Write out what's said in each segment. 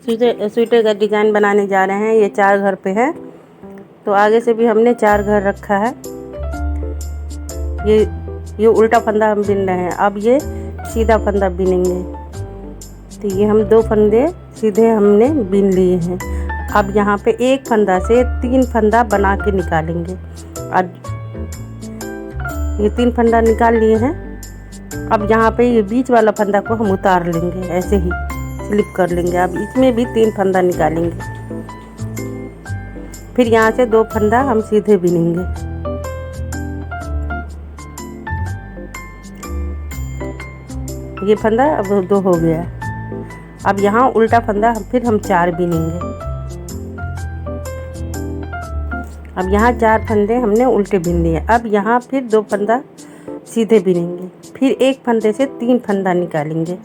Sweater का design बनाने जा रहे हैं। ये 4 घर पे है, तो आगे से भी हमने 4 घर रखा है। ये उल्टा फंदा हम बिन रहे हैं। अब ये सीधा फंदा बिनेंगे। तो ये हम 2 फंदे सीधे हमने बिन लिए हैं। अब यहाँ पे एक फंदा से 3 फंदा बना के निकालेंगे। और ये 3 फंदा निकाल लिए हैं। अब यहाँ पे ये बीच वाला फंदा को हम उतार लेंगे, ऐसे ही स्लिप कर लेंगे। अब इसमें भी 3 फंदा निकालेंगे। फिर यहाँ से 2 फंदा हम सीधे बिनेंगे। ये फंदा अब 2 हो गया। अब यहाँ उल्टा फंदा फिर हम 4 बिनेंगे। अब यहाँ 4 फंदे हमने उल्टे बिन लिए। अब यहाँ फिर 2 फंदा सीधे बिनेंगे। फिर एक फंदे से 3 फंदा निकालेंगे।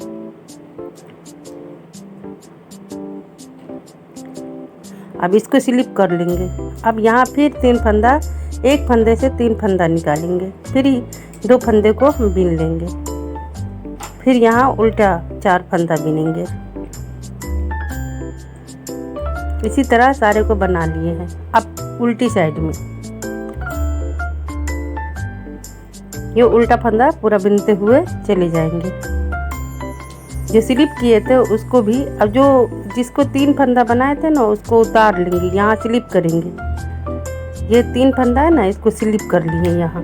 अब इसको स्लिप कर लेंगे। अब यहाँ फिर 3 फंदा, एक फंदे से 3 फंदा निकालेंगे। फिर 2 फंदे को हम बिन लेंगे। फिर यहाँ उल्टा 4 फंदा बिनेंगे। इसी तरह सारे को बना लिए हैं। अब उल्टी साइड में ये उल्टा फंदा पूरा बिनते हुए चले जाएंगे। जो स्लिप किए थे उसको भी, अब जो जिसको 3 फंदा बनाए थे ना उसको उतार लेंगे। यहाँ स्लिप करेंगे। ये 3 फंदा है ना, इसको स्लिप कर लिए यहाँ।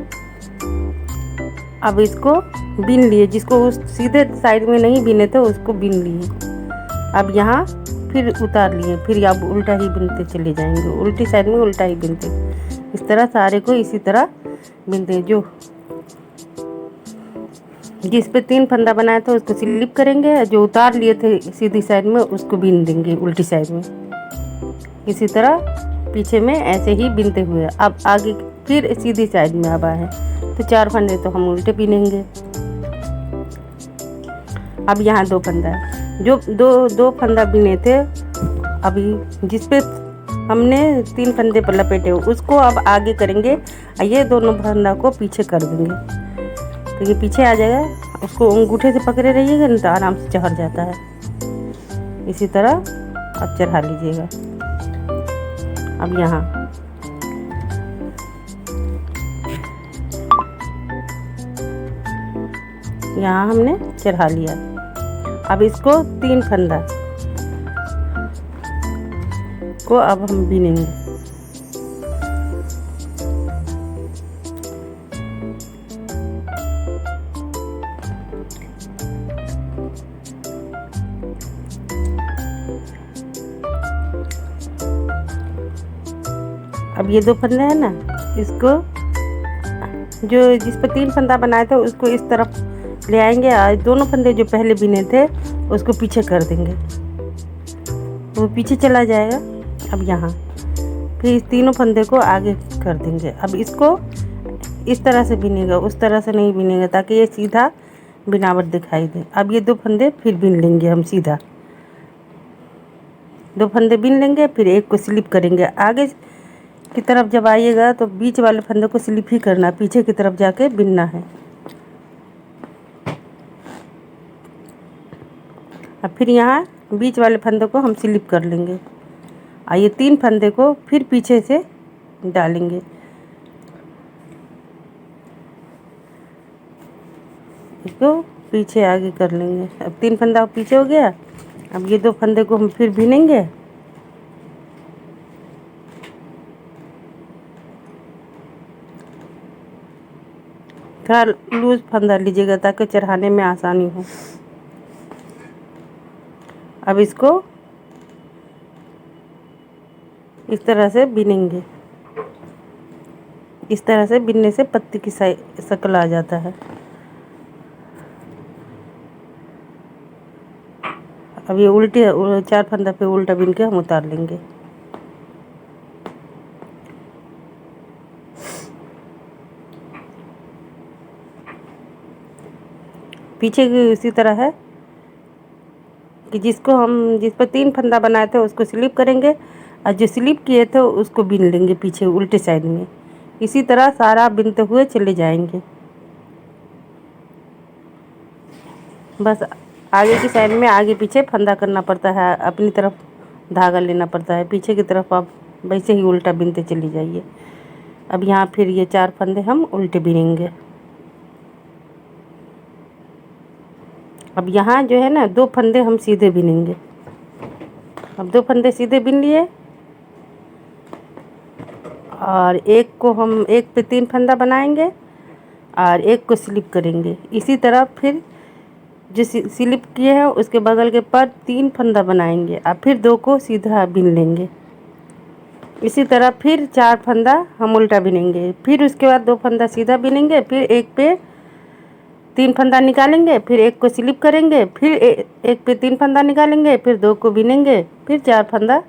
अब इसको बिन लिए। जिसको उस सीधे साइड में नहीं बिने थे उसको बिन लिए। अब यहाँ फिर उतार लिए। फिर अब उल्टा ही बिनते चले जाएंगे। उल्टी साइड में उल्टा ही बिनते। इस तरह सारे को इसी तरह बिनते। जो जिस पे 3 फंदा बनाया था उसको स्लिप करेंगे। जो उतार लिए थे सीधी साइड में उसको बिन देंगे उल्टी साइड में। इसी तरह पीछे में ऐसे ही बिनते हुए अब आगे फिर सीधी साइड में अब आए तो 4 फंदे तो हम उल्टे बिनेंगे। अब यहाँ 2 फंदा है। जो दो फंदा बिने थे, अभी जिस पे हमने 3 फंदे पर लपेटे उसको अब आगे करेंगे। ये दोनों फंदा को पीछे कर देंगे तो ये पीछे आ जाएगा। उसको अंगूठे से पकड़े रहिएगा नहीं तो आराम से चढ़ जाता है। इसी तरह आप चढ़ा लीजिएगा। अब यहाँ हमने चढ़ा लिया। अब इसको 3 फंदा को अब हम बिनेंगे। अब ये 2 फंदे हैं ना, इसको जो जिस पर 3 फंदा बनाए थे उसको इस तरफ ले आएंगे। और दोनों फंदे जो पहले बिने थे उसको पीछे कर देंगे, वो पीछे चला जाएगा। अब यहाँ फिर इस तीनों फंदे को आगे कर देंगे। अब इसको इस तरह से बिनेगा, उस तरह से नहीं बिनेगा ताकि ये सीधा बिनावट दिखाई दे। अब ये 2 फंदे फिर बिन लेंगे हम सीधा। 2 फंदे बिन लेंगे। फिर एक को स्लिप करेंगे। आगे की तरफ जब आइएगा तो बीच वाले फंदे को स्लिप ही करना, पीछे की तरफ जाके बिनना है। अब फिर यहाँ बीच वाले फंदे को हम स्लिप कर लेंगे। और ये 3 फंदे को फिर पीछे से डालेंगे। इसको पीछे आगे कर लेंगे। अब 3 फंदा पीछे हो गया। अब ये 2 फंदे को हम फिर बिनेंगे। थोड़ा लूज फंदा लीजिएगा ताकि चढ़ाने में आसानी हो। अब इसको इस तरह से बिनेंगे। इस तरह से बिनने से पत्ती की शक्ल आ जाता है। अब ये उल्टे 4 फंदा पे उल्टा बिन के हम उतार लेंगे। पीछे की इसी तरह है कि जिस पर 3 फंदा बनाए थे उसको स्लिप करेंगे। और जो स्लिप किए थे उसको बिन लेंगे पीछे उल्टे साइड में। इसी तरह सारा बिनते हुए चले जाएंगे। बस आगे की साइड में आगे पीछे फंदा करना पड़ता है, अपनी तरफ धागा लेना पड़ता है, पीछे की तरफ आप वैसे ही उल्टा बिनते चली जाइए। अब यहाँ फिर ये 4 फंदे हम उल्टे बिनेंगे। अब यहाँ जो है ना 2 फंदे हम सीधे बिनेंगे। अब 2 फंदे सीधे बिन लिए और एक को हम एक पे 3 फंदा बनाएंगे और एक को स्लिप करेंगे। इसी तरह फिर जो स्लिप किए हैं उसके बगल के पर 3 फंदा बनाएंगे और फिर 2 को सीधा बिन लेंगे। इसी तरह फिर 4 फंदा हम उल्टा बिनेंगे, फिर उसके बाद 2 फंदा सीधा बिनेंगे, फिर एक पे 3 फंदा निकालेंगे, फिर एक को स्लिप करेंगे, फिर एक पे 3 फंदा निकालेंगे, फिर 2 को बिनेंगे, फिर 4 फंदा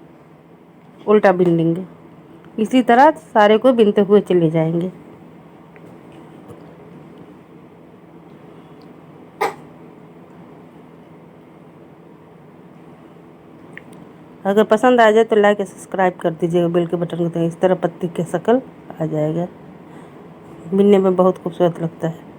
उल्टा बिन लेंगे। इसी तरह सारे को बिनते हुए चले जाएंगे। अगर पसंद आ जाए तो लाइक और सब्सक्राइब कर दीजिएगा, बेल के बटन को। तो इस तरह पत्ती के शक्ल आ जाएगा, बिनने में बहुत खूबसूरत लगता है।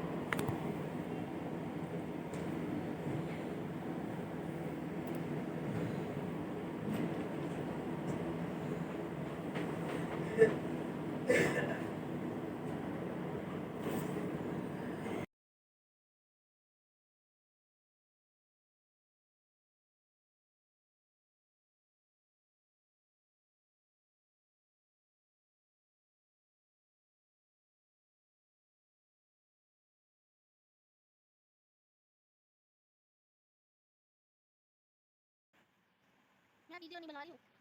मैं वीडियो नहीं बना रही हूँ।